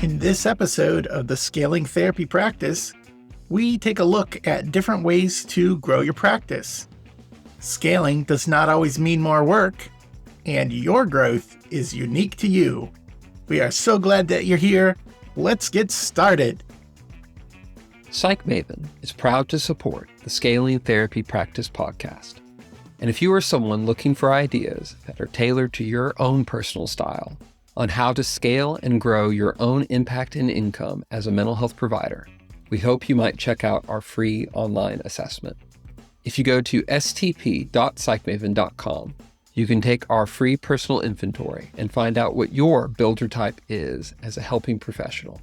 In this episode of the Scaling Therapy Practice, we take a look at different ways to grow your practice. Scaling does not always mean more work, and your growth is unique to you. We are so glad that you're here. Let's get started. Psych Maven is proud to support the Scaling Therapy Practice podcast. And if you are someone looking for ideas that are tailored to your own personal style on how to scale and grow your own impact and income as a mental health provider, we hope you might check out our free online assessment. If you go to stp.psychmaven.com, you can take our free personal inventory and find out what your builder type is as a helping professional.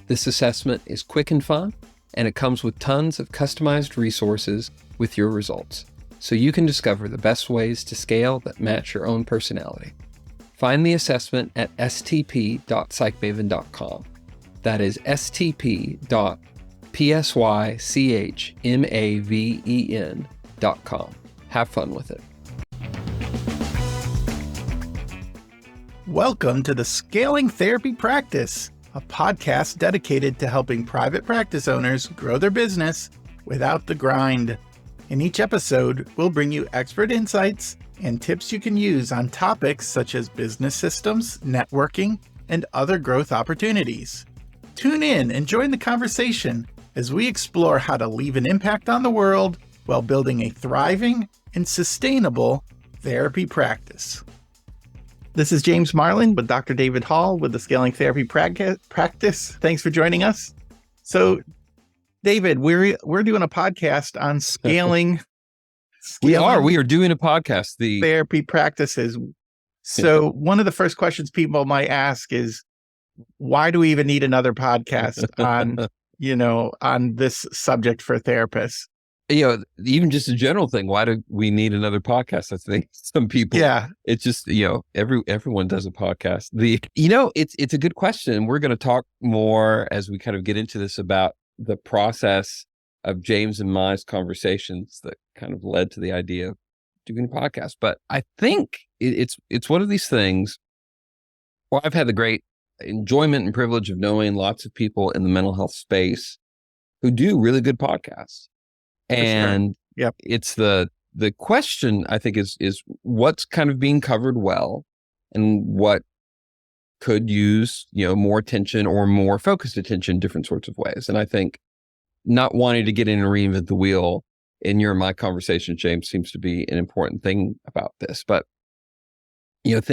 This assessment is quick and fun, and it comes with tons of customized resources with your results, so you can discover the best ways to scale that match your own personality. Find the assessment at stp.psychmaven.com. That is stp.psychmaven.com. Have fun with it. Welcome to the Scaling Therapy Practice, a podcast dedicated to helping private practice owners grow their business without the grind. In each episode, we'll bring you expert insights and tips you can use on topics such as business systems, networking, and other growth opportunities. Tune in and join the conversation as we explore how to leave an impact on the world while building a thriving and sustainable therapy practice. This is James Marland with Dr. David Hall with the Scaling Therapy Practice. Thanks for joining us. So, David, we're doing a podcast on scaling. We are doing a podcast. The therapy practices. So one of the first questions people might ask is, why do we even need another podcast on, on this subject for therapists? Even just a general thing. Why do we need another podcast? I think some people, it's just, everyone does a podcast. It's a good question. We're going to talk more as we kind of get into this about the process of James and my conversations that kind of led to the idea of doing a podcast. But I think it's one of these things. Well, I've had the great enjoyment and privilege of knowing lots of people in the mental health space who do really good podcasts. And it's the question, I think, is what's kind of being covered well and what could use, more attention or more focused attention, different sorts of ways. And I think not wanting to get in and reinvent the wheel in your and my conversation, James, seems to be an important thing about this. But, there's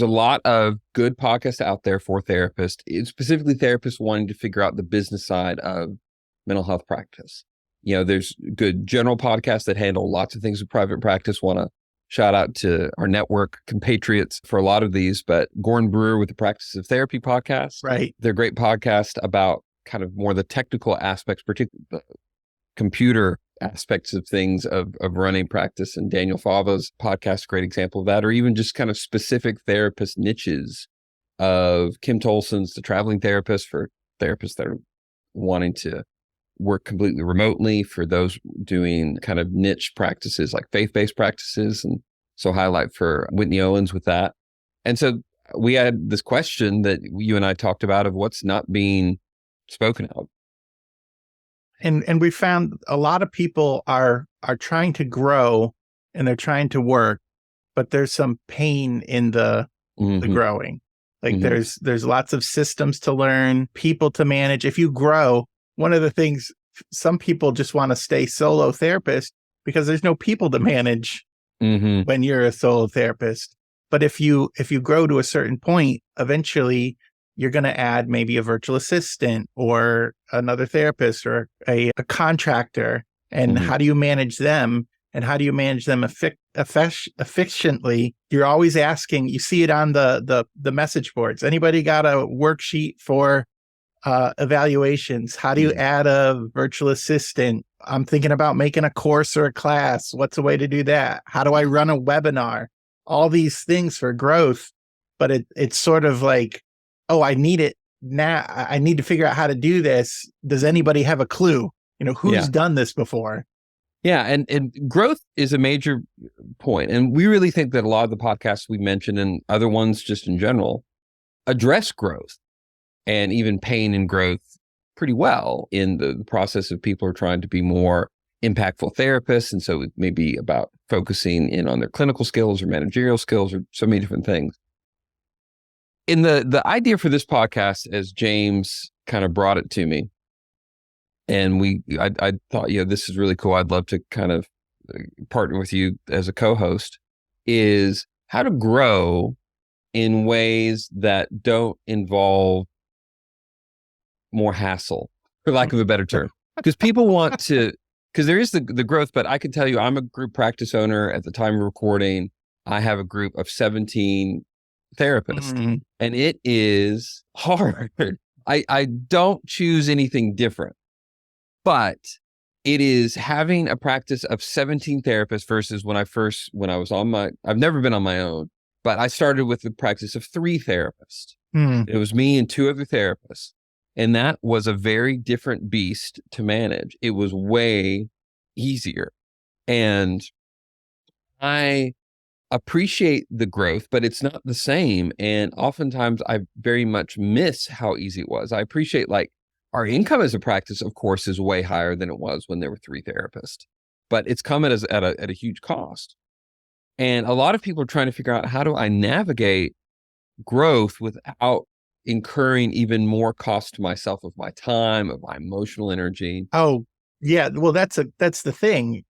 a lot of good podcasts out there for therapists, specifically therapists wanting to figure out the business side of mental health practice. There's good general podcasts that handle lots of things in private practice. Want to shout out to our network compatriots for a lot of these, but Gordon Brewer with the Practice of Therapy podcast. Right. They're a great podcast about kind of more the technical aspects, particularly the computer aspects of things of running practice. And Daniel Fava's podcast, great example of that, or even just kind of specific therapist niches of Kim Tolson's The Traveling Therapist for therapists that are wanting to work completely remotely, for those doing kind of niche practices like faith-based practices. And so highlight for Whitney Owens with that. And so we had this question that you and I talked about of what's not being spoken of. And we found a lot of people are trying to grow and they're trying to work, but there's some pain in the growing. Like there's lots of systems to learn, people to manage. If you grow, one of the things, some people just want to stay solo therapist because there's no people to manage when you're a solo therapist. But if you grow to a certain point, eventually you're going to add maybe a virtual assistant or another therapist or a contractor. And how do you manage them? And how do you manage them efficiently? You're always asking, you see it on the message boards. Anybody got a worksheet for evaluations? How do you add a virtual assistant? I'm thinking about making a course or a class. What's a way to do that? How do I run a webinar? All these things for growth, but it's sort of like, oh, I need it now. I need to figure out how to do this. Does anybody have a clue? Who's done this before? Yeah. And growth is a major point. And we really think that a lot of the podcasts we mentioned and other ones just in general address growth and even pain and growth pretty well in the process of people are trying to be more impactful therapists. And so it may be about focusing in on their clinical skills or managerial skills or so many different things. In the idea for this podcast, as James kind of brought it to me, and I thought, this is really cool. I'd love to kind of partner with you as a co-host, is how to grow in ways that don't involve more hassle, for lack of a better term. Because people want to, because there is the growth, but I can tell you, I'm a group practice owner at the time of recording. I have a group of 17 therapists, and it is hard. I don't choose anything different, but it is having a practice of 17 therapists versus when I was I've never been on my own, but I started with the practice of 3 therapists. It was me and 2 other therapists. And that was a very different beast to manage. It was way easier. And I appreciate the growth, but it's not the same. And oftentimes I very much miss how easy it was. I appreciate, like, our income as a practice, of course, is way higher than it was when there were 3 therapists, but it's come at a huge cost. And a lot of people are trying to figure out, how do I navigate growth without incurring even more cost to myself of my time, of my emotional energy? Oh, yeah. Well, that's the thing.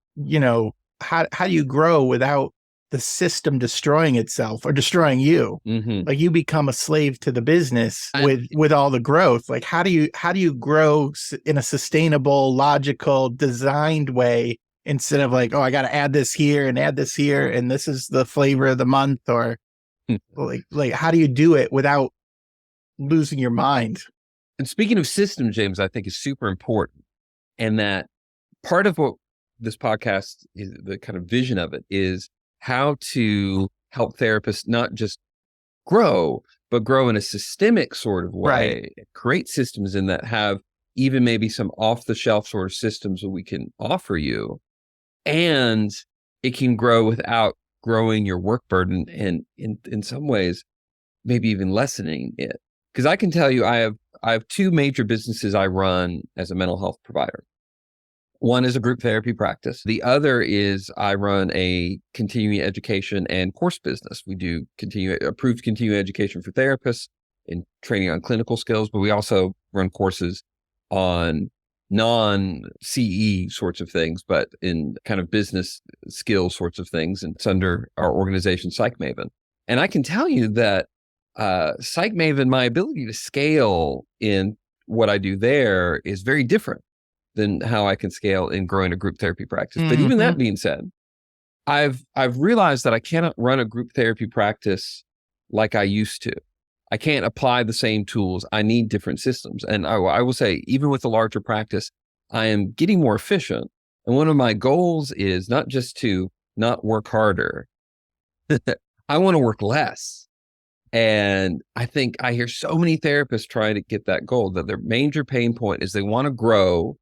How do you grow without the system destroying itself or destroying you? Like, you become a slave to the business with all the growth. Like, how do you grow in a sustainable, logical, designed way, instead of like, oh, I got to add this here and add this here, and this is the flavor of the month, or like how do you do it without losing your mind? And speaking of systems, James, I think is super important. And that part of what this podcast is, the kind of vision of it, is how to help therapists not just grow, but grow in a systemic sort of way, right? Create systems in that have even maybe some off the shelf sort of systems that we can offer you. And it can grow without growing your work burden, and in some ways, maybe even lessening it. Because I can tell you, I have 2 major businesses I run as a mental health provider. One is a group therapy practice. The other is I run a continuing education and course business. We do approved continuing education for therapists and training on clinical skills, but we also run courses on non-CE sorts of things, but in kind of business skills sorts of things. And it's under our organization, Psych Maven. And I can tell you that Psych Maven, my ability to scale in what I do there is very different than how I can scale in growing a group therapy practice. But even that being said, I've realized that I cannot run a group therapy practice like I used to. I can't apply the same tools. I need different systems. And I will say, even with a larger practice, I am getting more efficient. And one of my goals is not just to not work harder. I want to work less. And I think I hear so many therapists trying to get that goal, that their major pain point is they want to grow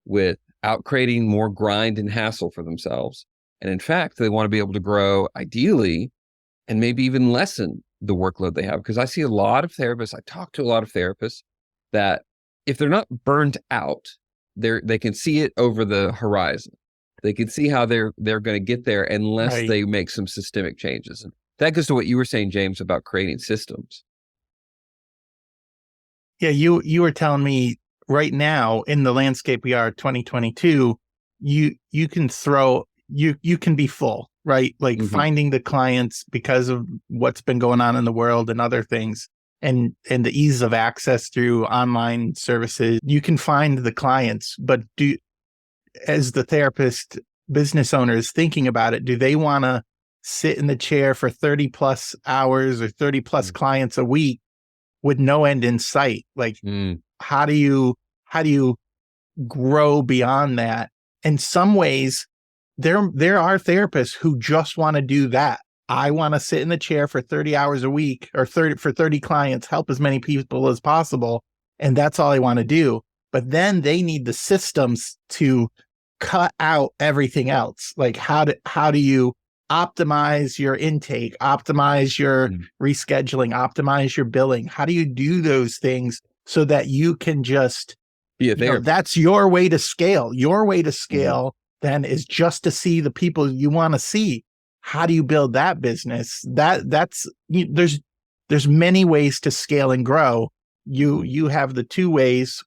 without creating more grind and hassle for themselves. And in fact, they want to be able to grow ideally and maybe even lessen the workload they have. Because I see a lot of therapists, I talk to a lot of therapists that if they're not burned out, they can see it over the horizon. They can see how they're going to get there unless they make some systemic changes. And that goes to what you were saying, James, about creating systems. Yeah, you were telling me right now in the landscape we are 2022, you can be full, right? Like finding the clients because of what's been going on in the world and other things, and the ease of access through online services, you can find the clients. But as the therapist business owner is thinking about it, do they want to sit in the chair for 30 plus hours or 30 plus clients a week with no end in sight? Like, how do you grow beyond that? In some ways, there are therapists who just want to do that. I want to sit in the chair for 30 hours a week, or 30 clients, help as many people as possible. And that's all I want to do. But then they need the systems to cut out everything else. Like, how do you optimize your intake, optimize your rescheduling, optimize your billing? How do you do those things so that you can just be a therapist? That's your way to scale. Your way to scale then is just to see the people you want to see. How do you build that business? There's many ways to scale and grow. You have the two ways,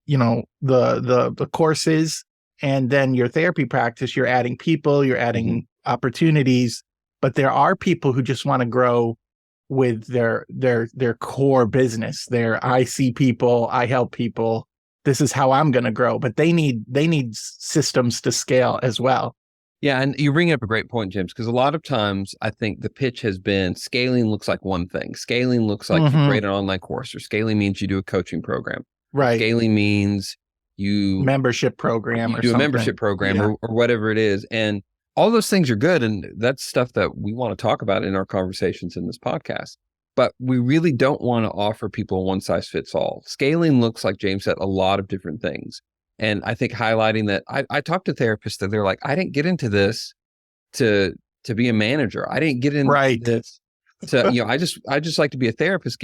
the courses, and then your therapy practice. You're adding people, you're adding opportunities, but there are people who just want to grow with their core business. I see people, I help people. This is how I'm going to grow, but they need systems to scale as well. Yeah. And you bring up a great point, James, because a lot of times I think the pitch has been scaling looks like one thing. Scaling looks like you create an online course, or scaling means you do a coaching program. Right. Scaling means you membership program you or do something. A membership program or whatever it is. And all those things are good. And that's stuff that we want to talk about in our conversations in this podcast. But we really don't want to offer people a one size fits all. Scaling looks, like James said, a lot of different things. And I think highlighting that I talk to therapists that they're like, I didn't get into this to be a manager. I didn't get into this to, I just like to be a therapist.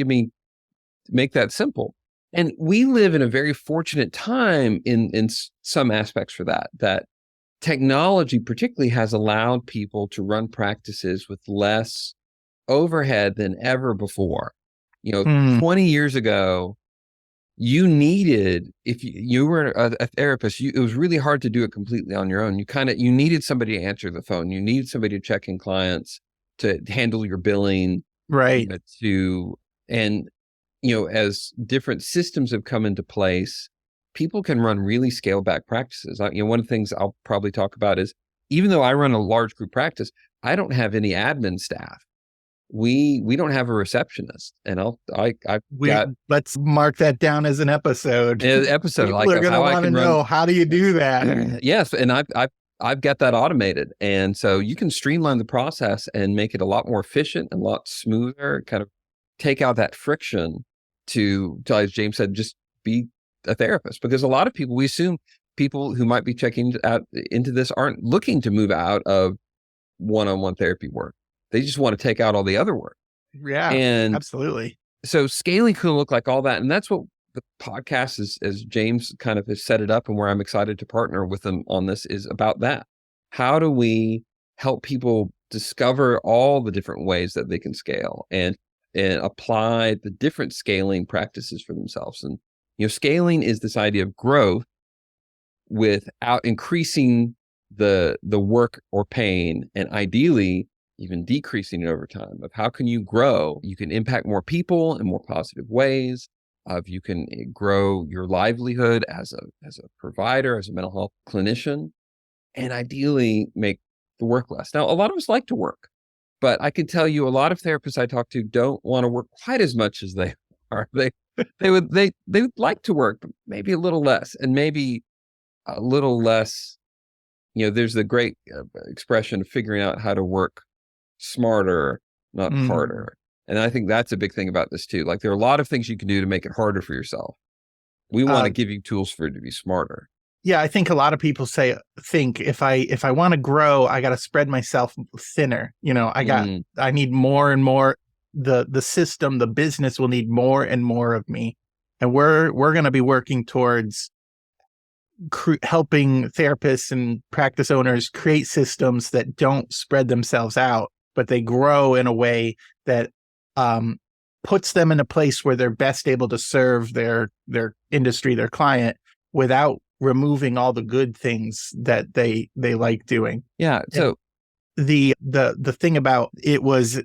Make that simple. And we live in a very fortunate time in some aspects for that technology particularly has allowed people to run practices with less overhead than ever before. 20 years ago, you needed, if you were a therapist, it was really hard to do it completely on your own. You needed somebody to answer the phone. You needed somebody to check in clients, to handle your billing. Right. As different systems have come into place, people can run really scaled back practices. One of the things I'll probably talk about is, even though I run a large group practice, I don't have any admin staff. We don't have a receptionist, and let's mark that down as an episode. People are going to want to know, how do you do that? Yes, and I've got that automated, and so you can streamline the process and make it a lot more efficient and a lot smoother. Kind of take out that friction to, as James said, just be a therapist. Because a lot of people, we assume people who might be checking out into this aren't looking to move out of one-on-one therapy work. They just want to take out all the other work. Yeah, and absolutely. So scaling can look like all that. And that's what the podcast is, as James kind of has set it up, and where I'm excited to partner with them on this, is about that. How do we help people discover all the different ways that they can scale and apply the different scaling practices for themselves? And, scaling is this idea of growth without increasing the work or pain, and ideally even decreasing it over time. Of how can you grow? You can impact more people in more positive ways. You can grow your livelihood as a provider, as a mental health clinician, and ideally make the work less. Now, a lot of us like to work, but I can tell you a lot of therapists I talk to don't want to work quite as much as they are. They would like to work, but maybe a little less, and maybe a little less. There's the great expression of figuring out how to work smarter, not harder. And I think that's a big thing about this too. Like, there are a lot of things you can do to make it harder for yourself. We want to give you tools for it to be smarter. Yeah, I think a lot of people think if I want to grow, I got to spread myself thinner. I need more and more. The system, the business will need more and more of me, and we're going to be working towards helping therapists and practice owners create systems that don't spread themselves out, but they grow in a way that puts them in a place where they're best able to serve their industry, their client, without removing all the good things that they like doing. Yeah. So the thing about it was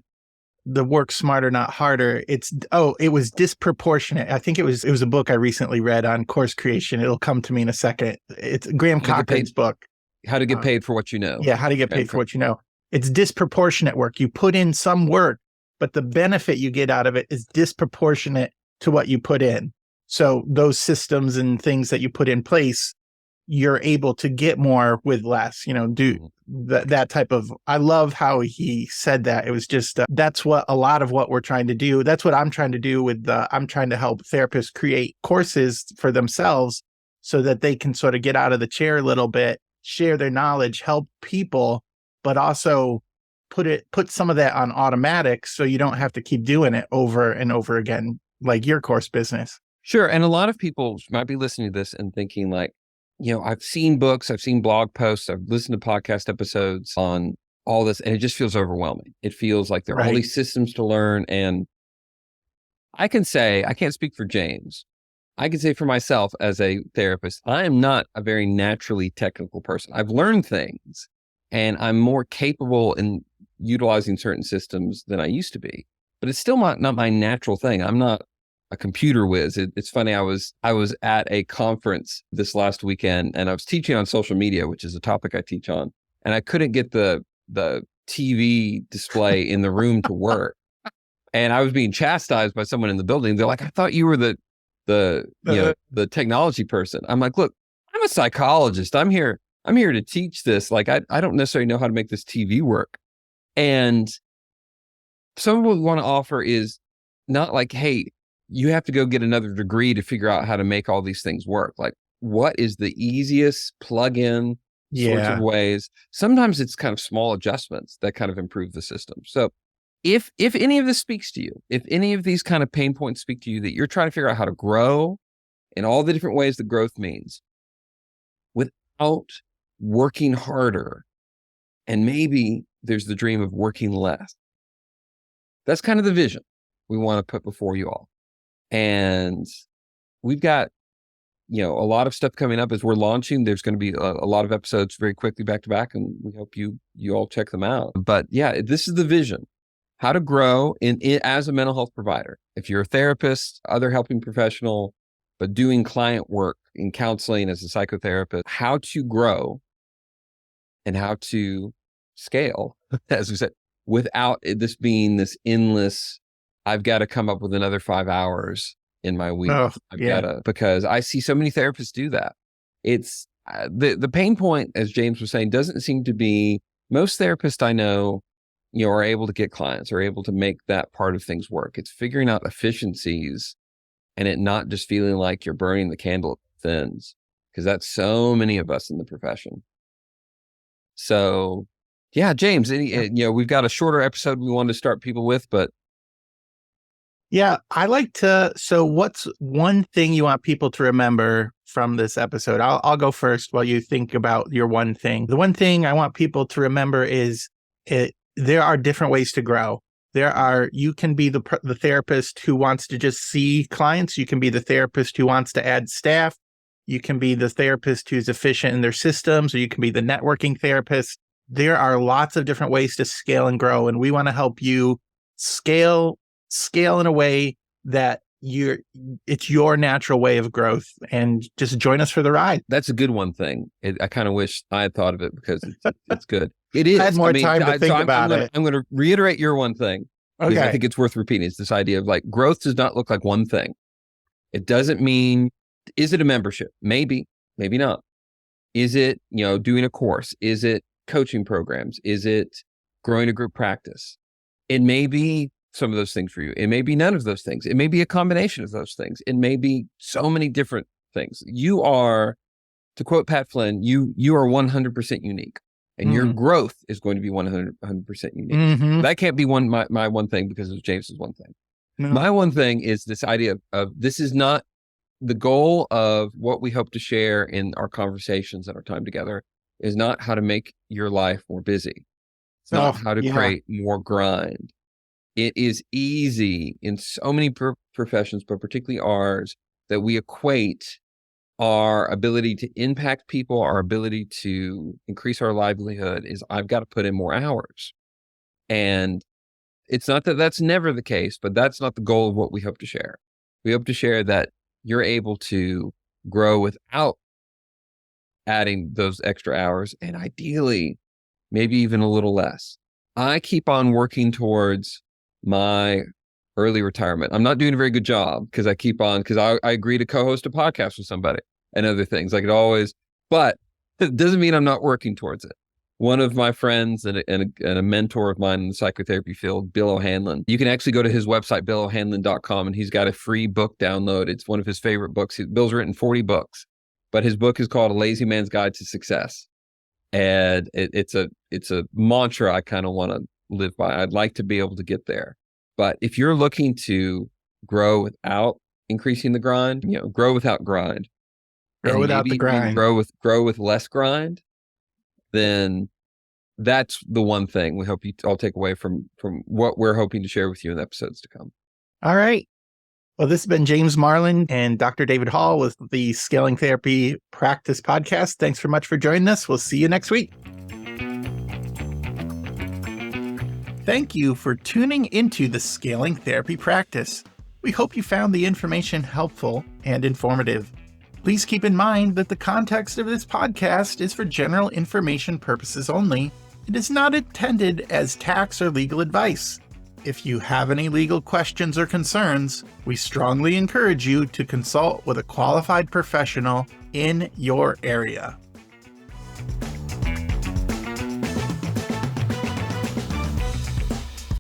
the work smarter, not harder. It was disproportionate. I think it was a book I recently read on course creation. It'll come to me in a second. It's Graham Cochrane's book. How to get paid for what you know. Yeah. How to get paid for what you know. It's disproportionate work. You put in some work, but the benefit you get out of it is disproportionate to what you put in. So those systems and things that you put in place, you're able to get more with less, do that type of, I love how he said that. It was just, that's what a lot of what we're trying to do. That's what I'm trying to do I'm trying to help therapists create courses for themselves so that they can sort of get out of the chair a little bit, share their knowledge, help people, but also put some of that on automatic so you don't have to keep doing it over and over again, like your course business. Sure. And a lot of people might be listening to this and thinking like, I've seen books, I've seen blog posts, I've listened to podcast episodes on all this, and it just feels overwhelming. It feels like there are all these systems to learn. And I can't speak for James. I can say for myself as a therapist, I am not a very naturally technical person. I've learned things and I'm more capable in utilizing certain systems than I used to be, but it's still not my natural thing. I'm not a computer whiz. It's funny. I was at a conference this last weekend and I was teaching on social media, which is a topic I teach on. And I couldn't get the TV display in the room to work. And I was being chastised by someone in the building. They're like, I thought you were the technology person. I'm like, look, I'm a psychologist. I'm here to teach this. Like, I don't necessarily know how to make this TV work. And some of what we want to offer is not like, hey, you have to go get another degree to figure out how to make all these things work. Like, what is the easiest plug-in sorts of ways? Sometimes it's kind of small adjustments that kind of improve the system. So if any of this speaks to you, if any of these kind of pain points speak to you, that you're trying to figure out how to grow in all the different ways that growth means without working harder, and maybe there's the dream of working less. That's kind of the vision we want to put before you all. And we've got, a lot of stuff coming up as we're launching. There's going to be a lot of episodes very quickly back to back, and we hope you all check them out. But yeah, this is the vision: how to grow in as a mental health provider. If you're a therapist, other helping professional, but doing client work in counseling as a psychotherapist, how to grow and how to scale, as we said, without this being this endless, I've got to come up with another 5 hours in my week. Because I see so many therapists do that. It's the pain point, as James was saying, doesn't seem to be most therapists I know, are able to get clients, are able to make that part of things work. It's figuring out efficiencies and it not just feeling like you're burning the candle at both ends, because that's so many of us in the profession. So yeah, James, we've got a shorter episode we wanted to start people with, but yeah, so what's one thing you want people to remember from this episode? I'll go first while you think about your one thing. The one thing I want people to remember is there are different ways to grow. You can be the therapist who wants to just see clients. You can be the therapist who wants to add staff. You can be the therapist who's efficient in their systems, or you can be the networking therapist. There are lots of different ways to scale and grow, and we want to help you scale in a way that it's your natural way of growth, and just join us for the ride. That's a good one thing. I kind of wish I had thought of it, because it's good. It is. I had more time to think about it. I'm going to reiterate your one thing. Okay. I think it's worth repeating. It's this idea of like, growth does not look like one thing. It doesn't mean, is it a membership? Maybe, maybe not. Is it, doing a course? Is it coaching programs? Is it growing a group practice? It may be some of those things for you. It may be none of those things. It may be a combination of those things. It may be so many different things. You are, to quote Pat Flynn, you are 100% unique, and your growth is going to be 100% unique. Mm-hmm. That can't be my one thing, because of James's one thing. No. My one thing is this idea of this is not the goal of what we hope to share in our conversations and our time together, is not how to make your life more busy. It's not how to create more grind. It is easy in so many professions, but particularly ours, that we equate our ability to impact people, our ability to increase our livelihood, is I've got to put in more hours. And it's not that that's never the case, but that's not the goal of what we hope to share. We hope to share that you're able to grow without adding those extra hours, and ideally, maybe even a little less. I keep on working towards my early retirement. I'm not doing a very good job, because I agree to co-host a podcast with somebody and other things. But it doesn't mean I'm not working towards it. One of my friends and a mentor of mine in the psychotherapy field, Bill O'Hanlon, you can actually go to his website, BillO'Hanlon.com, and he's got a free book download. It's one of his favorite books. Bill's written 40 books, but his book is called A Lazy Man's Guide to Success. And it's a mantra I kind of want to live by. I'd like to be able to get there. But if you're looking to grow without increasing the grind, grow without grind. Grow without the grind. Grow with less grind, then that's the one thing we hope you all take away from what we're hoping to share with you in the episodes to come. All right. Well, this has been James Marland and Dr. David Hall with the Scaling Therapy Practice Podcast. Thanks so much for joining us. We'll see you next week. Thank you for tuning into the Scaling Therapy Practice. We hope you found the information helpful and informative. Please keep in mind that the context of this podcast is for general information purposes only. It is not intended as tax or legal advice. If you have any legal questions or concerns, we strongly encourage you to consult with a qualified professional in your area.